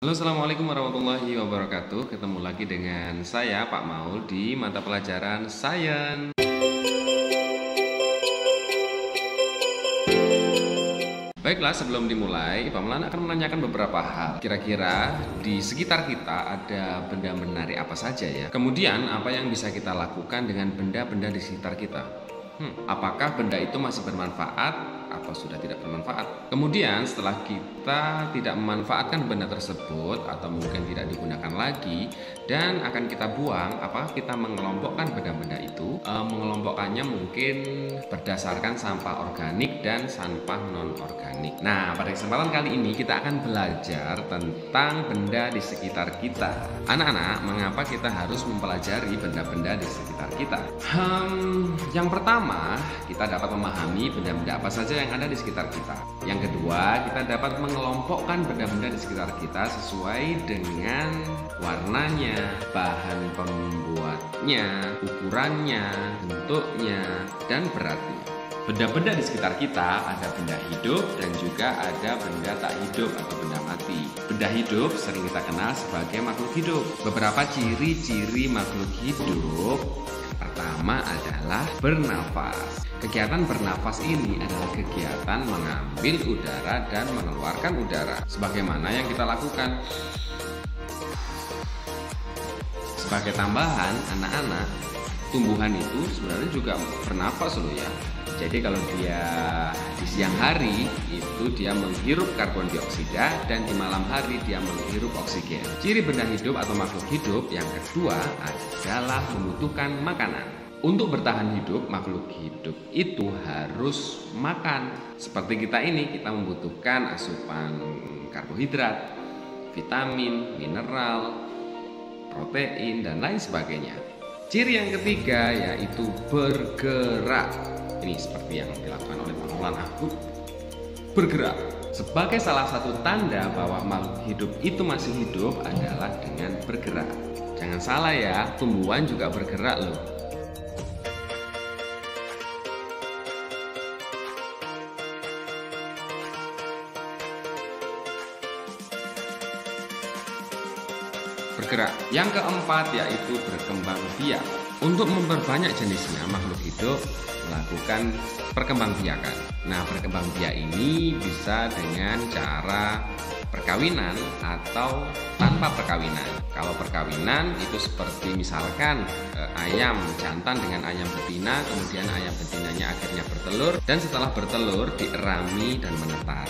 Halo, assalamualaikum warahmatullahi wabarakatuh. Ketemu lagi dengan saya Pak Maul di mata pelajaran Sains. Baiklah, sebelum dimulai, Pak Maulana akan menanyakan beberapa hal. Kira-kira di sekitar kita ada benda menarik apa saja ya? Kemudian, apa yang bisa kita lakukan dengan benda-benda di sekitar kita? Apakah benda itu masih bermanfaat atau sudah tidak bermanfaat? Kemudian setelah kita tidak memanfaatkan benda tersebut atau mungkin tidak digunakan lagi dan akan kita buang, apakah kita mengelompokkan benda-benda itu? Mengelompokkannya mungkin berdasarkan sampah organik dan sampah non-organik. Nah, pada kesempatan kali ini kita akan belajar tentang benda di sekitar kita. Anak-anak, mengapa kita harus mempelajari benda-benda di sekitar kita? Yang pertama, kita dapat memahami benda-benda apa saja yang ada di sekitar kita. Yang kedua, kita dapat mengelompokkan benda-benda di sekitar kita sesuai dengan warnanya, bahan pembuatnya, ukurannya, bentuknya, dan beratnya. Benda-benda di sekitar kita ada benda hidup dan juga ada benda tak hidup atau benda mati. Benda hidup sering kita kenal sebagai makhluk hidup. Beberapa ciri-ciri makhluk hidup pertama adalah bernafas. Kegiatan bernafas ini adalah kegiatan mengambil udara dan mengeluarkan udara. Sebagaimana yang kita lakukan. Sebagai tambahan, anak-anak, tumbuhan itu sebenarnya juga bernafas loh ya. Jadi kalau dia di siang hari itu dia menghirup karbon dioksida dan di malam hari dia menghirup oksigen. Ciri benda hidup atau makhluk hidup yang kedua adalah membutuhkan makanan. Untuk bertahan hidup, makhluk hidup itu harus makan. Seperti kita ini, kita membutuhkan asupan karbohidrat, vitamin, mineral, protein, dan lain sebagainya. Ciri yang ketiga yaitu bergerak. Ini seperti yang dilakukan oleh Pak Maulana, bergerak. Sebagai salah satu tanda bahwa makhluk hidup itu masih hidup adalah dengan bergerak. Jangan salah ya, tumbuhan juga bergerak loh. Bergerak. Yang keempat yaitu berkembang biak. Untuk memperbanyak jenisnya, makhluk hidup melakukan perkembangbiakan. Nah, perkembangbiak ini bisa dengan cara perkawinan atau tanpa perkawinan. Kalau perkawinan itu seperti misalkan ayam jantan dengan ayam betina, kemudian ayam betinanya akhirnya bertelur dan setelah bertelur dierami dan menetas.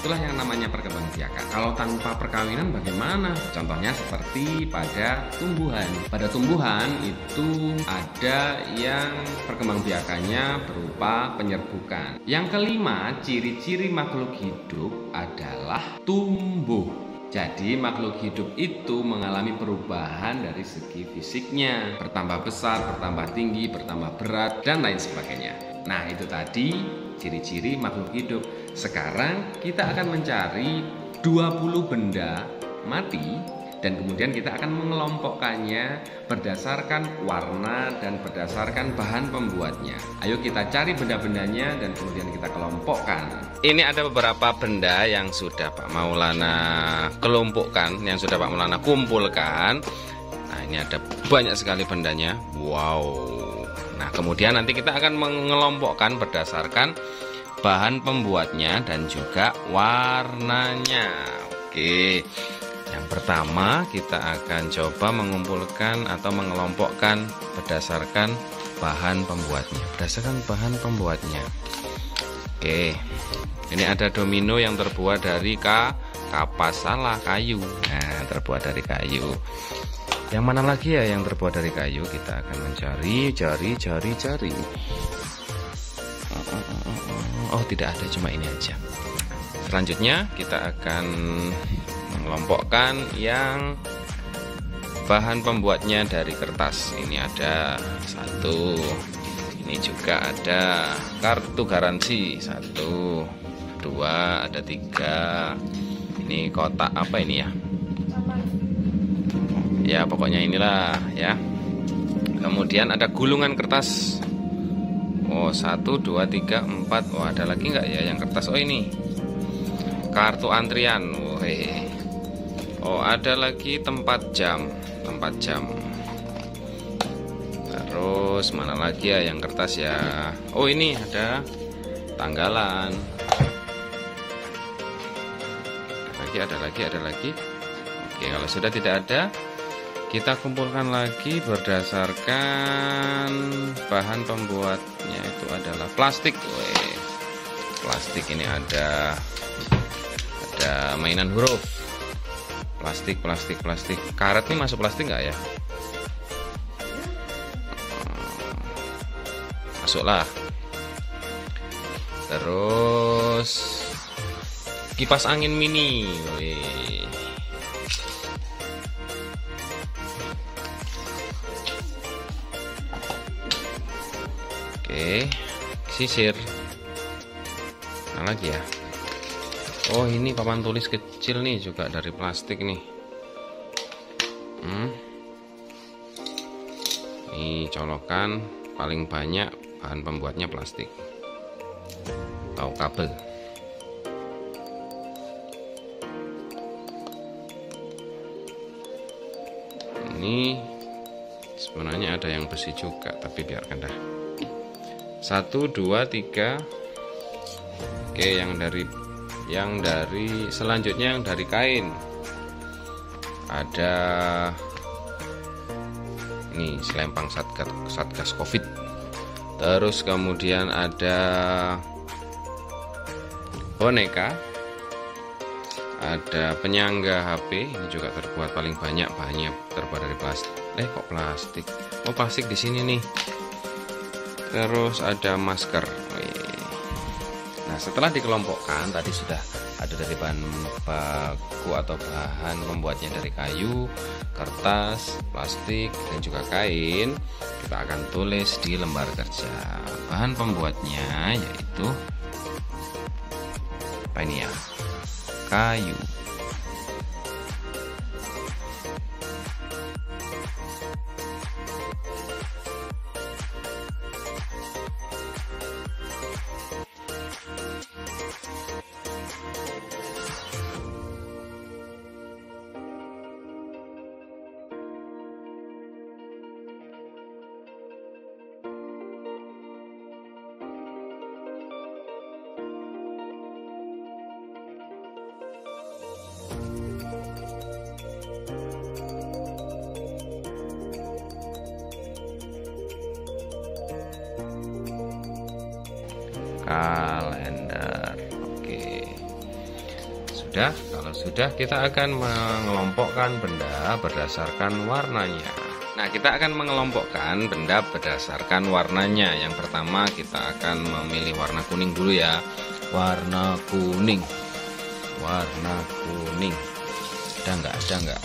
Itulah yang namanya perkembangbiakan. Kalau tanpa perkawinan bagaimana? Contohnya seperti pada tumbuhan. Pada tumbuhan itu ada yang perkembangbiakannya berupa penyerbukan. Yang kelima, ciri-ciri makhluk hidup adalah tumbuh. Jadi makhluk hidup itu mengalami perubahan dari segi fisiknya, bertambah besar, bertambah tinggi, bertambah berat, dan lain sebagainya. Nah, itu tadi ciri-ciri makhluk hidup. Sekarang kita akan mencari 20 benda mati dan kemudian kita akan mengelompokkannya berdasarkan warna dan berdasarkan bahan pembuatnya. Ayo kita cari benda-bendanya dan kemudian kita kelompokkan. Ini ada beberapa benda yang sudah Pak Maulana kelompokkan, yang sudah Pak Maulana kumpulkan. Nah, ini ada banyak sekali bendanya. Wow. Nah, kemudian nanti kita akan mengelompokkan berdasarkan bahan pembuatnya dan juga warnanya. Oke. Yang pertama kita akan coba mengumpulkan atau mengelompokkan berdasarkan bahan pembuatnya. Berdasarkan bahan pembuatnya. Oke. Ini ada domino yang terbuat dari kapas salah kayu. Nah, terbuat dari kayu. Yang mana lagi ya yang terbuat dari kayu? Kita akan mencari, cari. Oh, tidak ada, cuma ini aja. Selanjutnya kita akan mengelompokkan yang bahan pembuatnya dari kertas. Ini ada satu, ini juga ada kartu garansi, satu, dua, ada tiga. Ini kotak apa ini ya? Ya pokoknya inilah ya. Kemudian ada gulungan kertas. Oh, 1, 2, 3, 4. Oh, ada lagi nggak ya yang kertas? Oh, ini kartu antrian. Oh, ada lagi tempat jam. Terus mana lagi ya yang kertas ya? Oh, ini ada tanggalan. Ada lagi. Oke, kalau sudah tidak ada, kita kumpulkan lagi berdasarkan bahan pembuatnya itu adalah plastik. Plastik ini ada mainan huruf. Plastik. Karet ini masuk plastik nggak ya? Masuklah. Terus kipas angin mini. Oke, sisir. Mana lagi ya? Oh, ini papan tulis kecil nih, juga dari plastik nih. Ini colokan, paling banyak bahan pembuatnya plastik. Tahu kabel. Ini sebenarnya ada yang besi juga, tapi biarkan dah. 1, 2, 3. Oke, yang dari selanjutnya yang dari kain. Ada ini selempang satgas Covid. Terus kemudian ada boneka. Ada penyangga HP, ini juga terbuat paling banyak bahannya terbuat dari plastik. Kok plastik? Oh, plastik di sini nih. Terus ada masker. Nah, setelah dikelompokkan tadi sudah ada dari bahan baku atau bahan pembuatnya dari kayu, kertas, plastik, dan juga kain. Kita akan tulis di lembar kerja. Bahan pembuatnya yaitu apa ini ya? Kayu. Kalender. Oke. Kalau sudah kita akan mengelompokkan benda berdasarkan warnanya. Nah, kita akan mengelompokkan benda berdasarkan warnanya. Yang pertama kita akan memilih warna kuning dulu ya. Warna kuning. Ada nggak?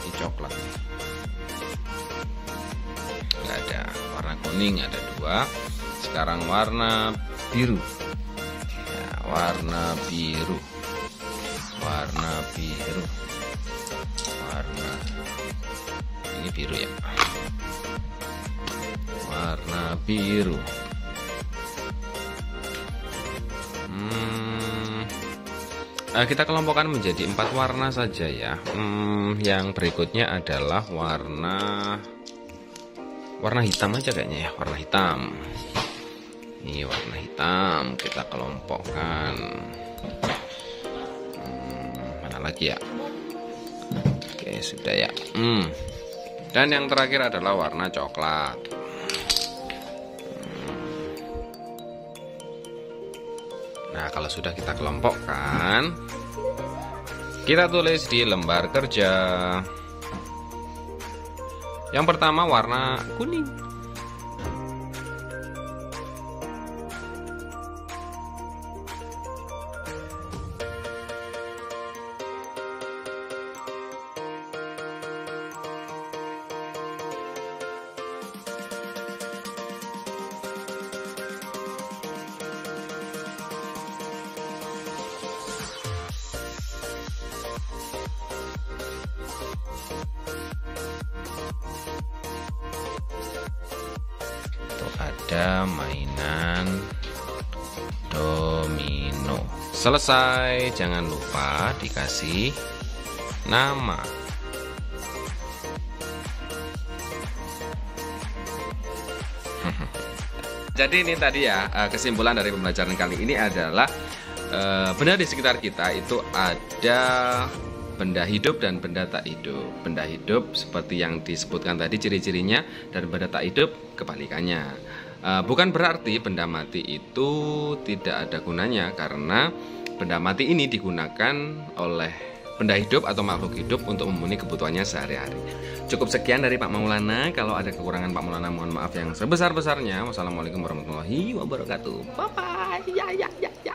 Ini coklat nih. Nggak ada. Warna kuning ada 2. Sekarang warna biru. Ya, warna biru. Ini biru ya. Warna biru. Kita kelompokkan menjadi 4 warna saja ya. Yang berikutnya adalah warna hitam aja kayaknya ya, warna hitam. Ini warna hitam kita kelompokkan. Mana lagi ya? Oke, sudah ya. Dan yang terakhir adalah warna coklat. Nah, kalau sudah kita kelompokkan, kita tulis di lembar kerja. Yang pertama warna kuning. Ada mainan domino. selesai, jangan lupa dikasih nama. Jadi ini tadi ya, kesimpulan dari pembelajaran kali ini adalah benda di sekitar kita itu ada benda hidup dan benda tak hidup. Benda hidup seperti yang disebutkan tadi ciri-cirinya, dan benda tak hidup kebalikannya. Bukan berarti benda mati itu tidak ada gunanya, karena benda mati ini digunakan oleh benda hidup atau makhluk hidup untuk memenuhi kebutuhannya sehari-hari. Cukup sekian dari Pak Maulana. Kalau ada kekurangan Pak Maulana mohon maaf yang sebesar-besarnya. Wassalamualaikum warahmatullahi wabarakatuh. Bye bye. Ya.